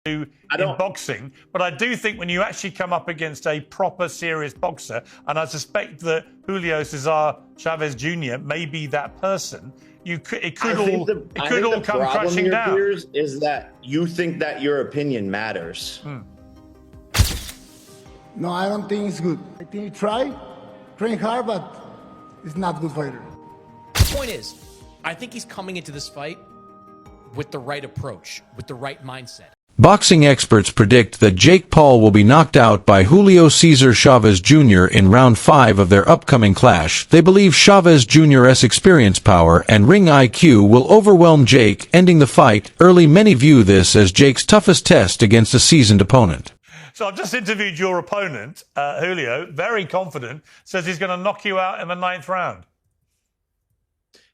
in boxing, but I do think when you actually come up against a proper, serious boxer, and I suspect that Julio Cesar Chavez Jr. may be that person, it could all come crashing down. Piers, is that you think that your opinion matters? No, I don't think it's good. I think he train hard, but it's not good fighter. The point is, I think he's coming into this fight with the right approach, with the right mindset. Boxing experts predict that Jake Paul will be knocked out by Julio Cesar Chavez Jr. in round 5 of their upcoming clash. They believe Chavez Jr.'s experience, power, and ring IQ will overwhelm Jake, ending the fight early. Many view this as Jake's toughest test against a seasoned opponent. So I've just interviewed your opponent, Julio, very confident, says he's going to knock you out in the 9th round.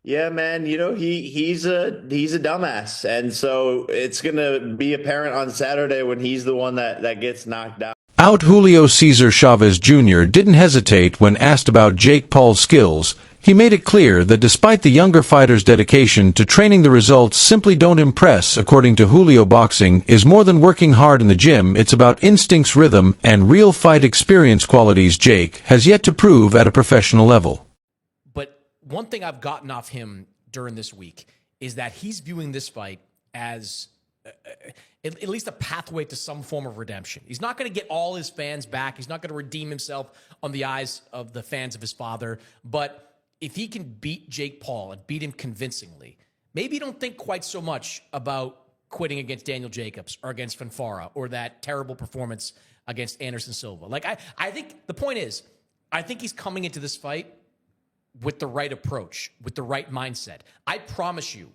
Yeah, man, you know, he's a dumbass. And so it's going to be apparent on Saturday when he's the one that gets knocked out. Julio Cesar Chavez Jr. didn't hesitate when asked about Jake Paul's skills. He made it clear that despite the younger fighter's dedication to training, the results simply don't impress. According to Julio, boxing is more than working hard in the gym. It's about instincts, rhythm, and real fight experience, qualities Jake has yet to prove at a professional level. One thing I've gotten off him during this week is that he's viewing this fight as at least a pathway to some form of redemption. He's not going to get all his fans back. He's not going to redeem himself on the eyes of the fans of his father. But if he can beat Jake Paul and beat him convincingly, maybe don't think quite so much about quitting against Daniel Jacobs or against Fanfara or that terrible performance against Anderson Silva. Like, I think the point is, I think he's coming into this fight with the right approach, with the right mindset. I promise you,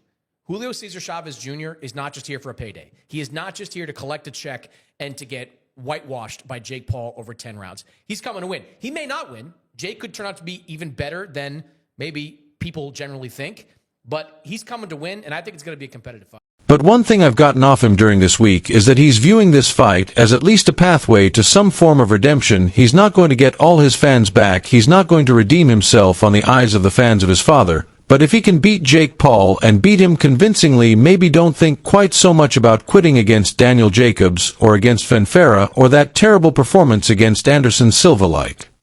Julio Cesar Chavez Jr. is not just here for a payday. He is not just here to collect a check and to get whitewashed by Jake Paul over 10 rounds. He's coming to win. He may not win. Jake could turn out to be even better than maybe people generally think, but he's coming to win, and I think it's going to be a competitive fight. But one thing I've gotten off him during this week is that he's viewing this fight as at least a pathway to some form of redemption. He's not going to get all his fans back. He's not going to redeem himself on the eyes of the fans of his father. But if he can beat Jake Paul and beat him convincingly, maybe don't think quite so much about quitting against Daniel Jacobs or against Fanfara or that terrible performance against Anderson Silva.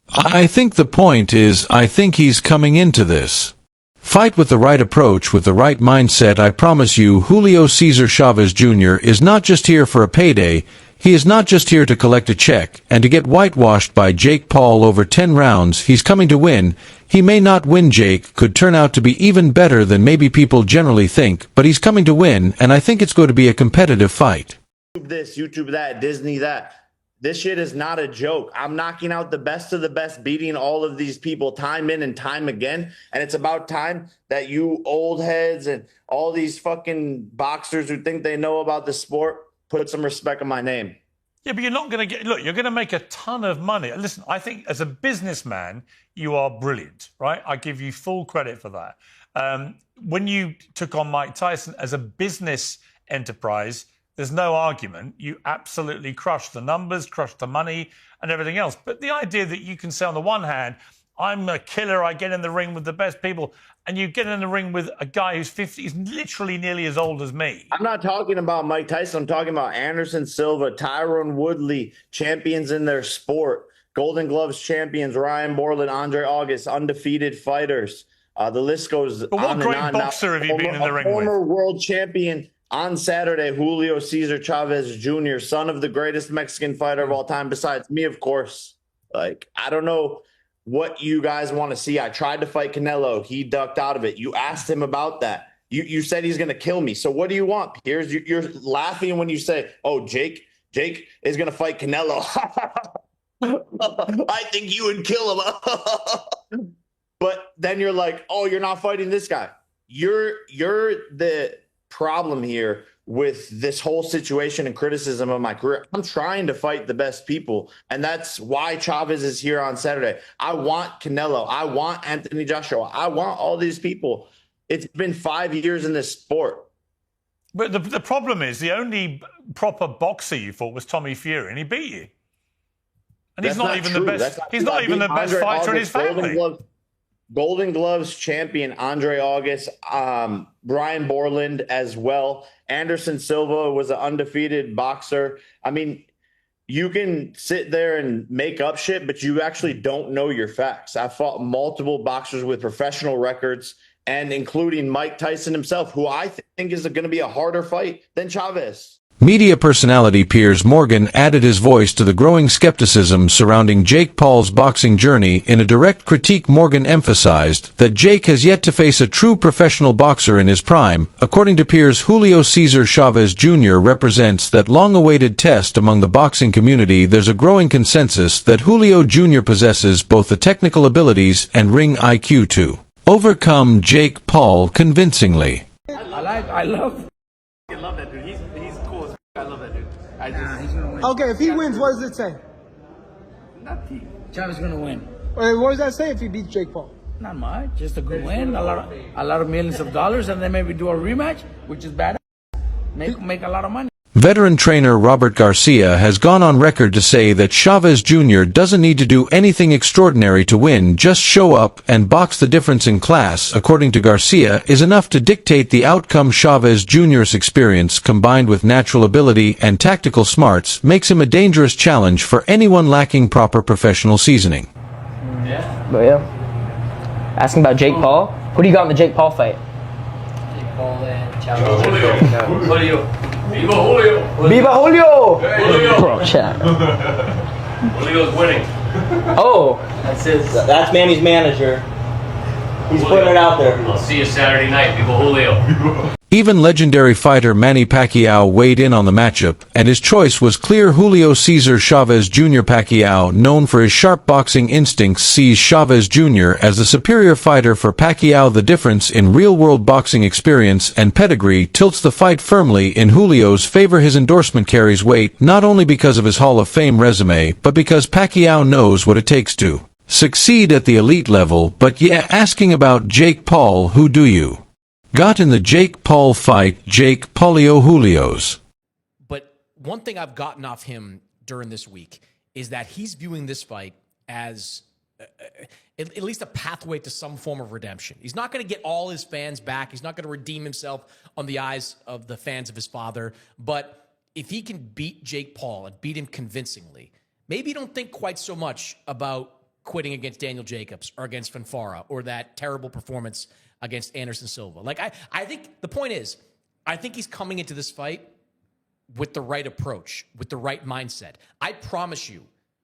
I think the point is, I think he's coming into this fight with the right approach, with the right mindset. I promise you, Julio Cesar Chavez Jr. is not just here for a payday. He is not just here to collect a check and to get whitewashed by Jake Paul over 10 rounds. He's coming to win. He may not win. Jake could turn out to be even better than maybe people generally think, but he's coming to win, and I think it's going to be a competitive fight. YouTube this, YouTube that, Disney that. This shit is not a joke. I'm knocking out the best of the best, beating all of these people time in and time again. And it's about time that you old heads and all these fucking boxers who think they know about the sport put some respect on my name. Yeah, but you're not going to get... Look, you're going to make a ton of money. Listen, I think as a businessman, you are brilliant, right? I give you full credit for that. When you took on Mike Tyson as a business enterprise, there's no argument. You absolutely crushed the numbers, crushed the money and everything else. But the idea that you can say on the one hand, I'm a killer, I get in the ring with the best people, and you get in the ring with a guy who's 50, he's literally nearly as old as me. I'm not talking about Mike Tyson. I'm talking about Anderson Silva, Tyron Woodley, champions in their sport, Golden Gloves champions, Ryan Borland, Andre August, undefeated fighters. The list goes on and on. But what great boxer have you been in the ring with? Former world champion on Saturday, Julio Cesar Chavez Jr., son of the greatest Mexican fighter of all time, besides me, of course. Like, I don't know what you guys want to see. I tried to fight Canelo. He ducked out of it. You asked him about that. You said he's going to kill me. So what do you want, Piers? You're laughing when you say, oh, Jake is going to fight Canelo. I think you would kill him. But then you're like, oh, you're not fighting this guy. You're the problem here with this whole situation and criticism of my career. I'm trying to fight the best people, and that's why Chavez is here on Saturday. I want Canelo. I want Anthony Joshua. I want all these people. It's been 5 years in this sport. But the problem is the only proper boxer you fought was Tommy Fury, and he beat you. And he's not even the best. He's not even the best fighter in his family. Golden Gloves champion Andre August, Brian Borland as well. Anderson Silva was an undefeated boxer. I mean, you can sit there and make up shit, but you actually don't know your facts. I fought multiple boxers with professional records, and including Mike Tyson himself, who I think is going to be a harder fight than Chavez. Media personality Piers Morgan added his voice to the growing skepticism surrounding Jake Paul's boxing journey. In a direct critique, Morgan emphasized that Jake has yet to face a true professional boxer in his prime. According to Piers, Julio Cesar Chavez Jr. represents that long-awaited test among the boxing community. There's a growing consensus that Julio Jr. possesses both the technical abilities and ring IQ to overcome Jake Paul convincingly. I love that dude. He's cool as f***. I love that dude. Okay, if he wins, what does it say? Nothing. Chavez gonna win. What does that say if he beats Jake Paul? Not much. Just a good win. A lot of millions of dollars, and then maybe do a rematch, which is bad. Make a lot of money. Veteran trainer Robert Garcia has gone on record to say that Chavez Jr. doesn't need to do anything extraordinary to win, just show up and box. The difference in class, according to Garcia, is enough to dictate the outcome. Chavez Jr.'s experience, combined with natural ability and tactical smarts, makes him a dangerous challenge for anyone lacking proper professional seasoning. But yeah. Asking about Jake Paul. Who do you got in the Jake Paul fight? Jake Paul and Chavez. Julio. Viva Julio! Viva Julio! Hey, Julio! Bro, chat. Julio's winning. Oh, That's Manny's manager. He's putting it out there. I'll see you Saturday night. Viva Julio. Even legendary fighter Manny Pacquiao weighed in on the matchup, and his choice was clear. Julio Cesar Chavez Jr. Pacquiao, known for his sharp boxing instincts, sees Chavez Jr. as the superior fighter for Pacquiao. The difference in real-world boxing experience and pedigree tilts the fight firmly in Julio's favor. His endorsement carries weight, not only because of his Hall of Fame resume, but because Pacquiao knows what it takes to succeed at the elite level. But yeah, asking about Jake Paul, who do you got in the Jake Paul fight? Jake Paulio Julio's. But one thing I've gotten off him during this week is that he's viewing this fight as at least a pathway to some form of redemption. He's not going to get all his fans back. He's not going to redeem himself on the eyes of the fans of his father. But if he can beat Jake Paul and beat him convincingly, maybe you don't think quite so much about quitting against Daniel Jacobs or against Fanfara or that terrible performance against Anderson Silva. Like, I think the point is, I think he's coming into this fight with the right approach, with the right mindset. I promise you,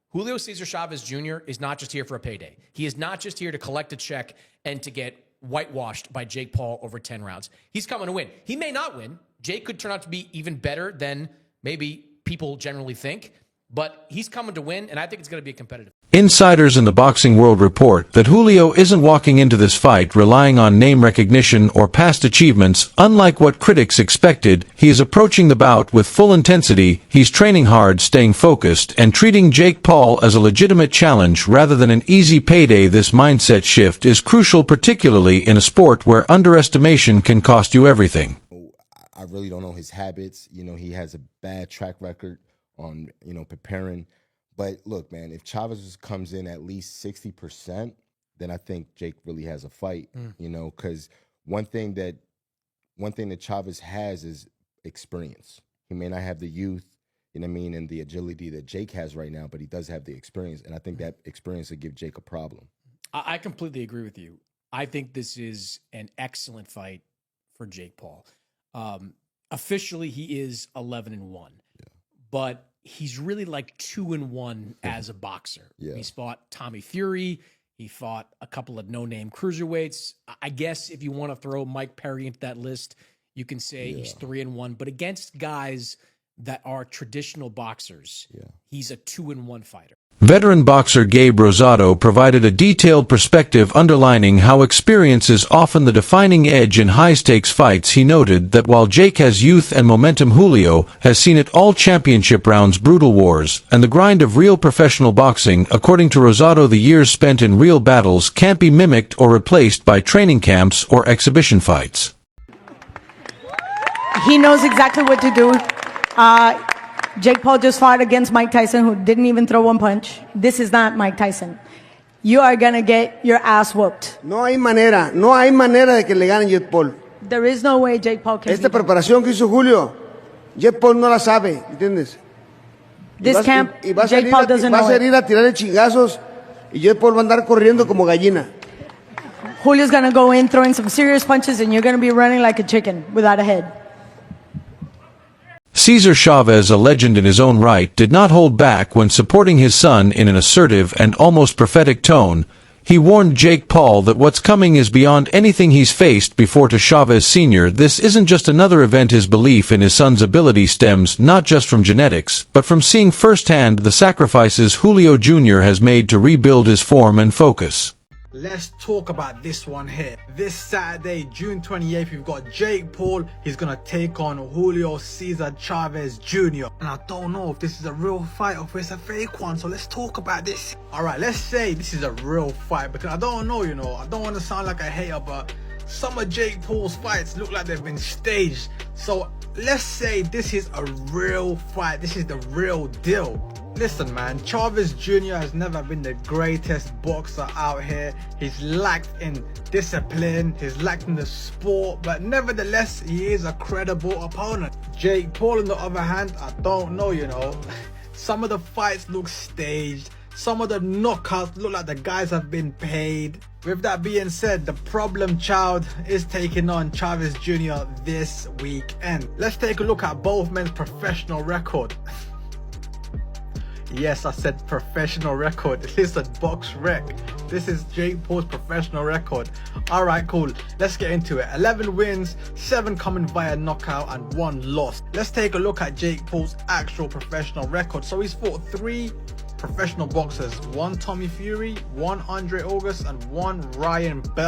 Julio Cesar Chavez Jr. is not just here for a payday. He is not just here to collect a check and to get whitewashed by Jake Paul over 10 rounds. He's coming to win. He may not win. Jake could turn out to be even better than maybe people generally think, but he's coming to win, and I think it's going to be a competitive. Insiders in the boxing world report that Julio isn't walking into this fight relying on name recognition or past achievements. Unlike what critics expected, he is approaching the bout with full intensity. He's training hard, staying focused, and treating Jake Paul as a legitimate challenge rather than an easy payday. This mindset shift is crucial, particularly in a sport where underestimation can cost you everything. I really don't know his habits. You know, he has a bad track record on, preparing. But look, man, if Chavez comes in at least 60%, then I think Jake really has a fight, because one thing that Chavez has is experience. He may not have the youth, and the agility that Jake has right now, but he does have the experience. And I think that experience would give Jake a problem. I completely agree with you. I think this is an excellent fight for Jake Paul. Officially, he is 11-1, but he's really like 2-1 as a boxer. Yeah. He's fought Tommy Fury. He fought a couple of no-name cruiserweights. I guess if you want to throw Mike Perry into that list, you can say he's 3-1. But against guys that are traditional boxers, he's a 2-1 fighter. Veteran boxer Gabe Rosado provided a detailed perspective underlining how experience is often the defining edge in high-stakes fights. He noted that while Jake has youth and momentum, Julio has seen it all: championship rounds, brutal wars, and the grind of real professional boxing. According to Rosado, the years spent in real battles can't be mimicked or replaced by training camps or exhibition fights. He knows exactly what to do. Jake Paul just fought against Mike Tyson, who didn't even throw one punch. This is not Mike Tyson. you are going to get your ass whooped. No hay manera de que le ganen Jake Paul. There is no way Jake Paul can Esta beat him. preparación que hizo Julio, Jake Paul no la sabe, ¿entiendes? This camp, va a Jake Paul doesn't know it. salir a tirarle chingazos y Jake Paul va a andar corriendo como gallina. Julio's going to go in throwing some serious punches and you're going to be running like a chicken without a head. Cesar Chavez, a legend in his own right, did not hold back when supporting his son in an assertive and almost prophetic tone. He warned Jake Paul that what's coming is beyond anything he's faced before. To Chavez Sr., this isn't just another event. His belief in his son's ability stems not just from genetics, but from seeing firsthand the sacrifices Julio Jr. has made to rebuild his form and focus. Let's talk about this one here. This Saturday, June 28th, we've got Jake Paul. He's gonna take on Julio Cesar Chavez Jr. And I don't know if this is a real fight or if it's a fake one, so let's talk about this. Alright, let's say this is a real fight, because I don't know, you know, I don't want to sound like a hater, but some of Jake Paul's fights look like they've been staged. So let's say this is a real fight, this is the real deal. Listen, man, Chavez Jr. has never been the greatest boxer out here. He's lacked in discipline, he's lacked in the sport, but nevertheless, he is a credible opponent. Jake Paul, on the other hand, I don't know, you know. Some of the fights look staged. Some of the knockouts look like the guys have been paid. With that being said, the problem child is taking on Chavez Jr. this weekend. Let's take a look at both men's professional record. Yes, I said professional record. Listen, box rec. This is Jake Paul's professional record. Alright, cool. Let's get into it. 11 wins, 7 coming via knockout, and 1 loss. Let's take a look at Jake Paul's actual professional record. So he's fought 3 professional boxers. 1 Tommy Fury, 1 Andre August, and 1 Ryan Berg.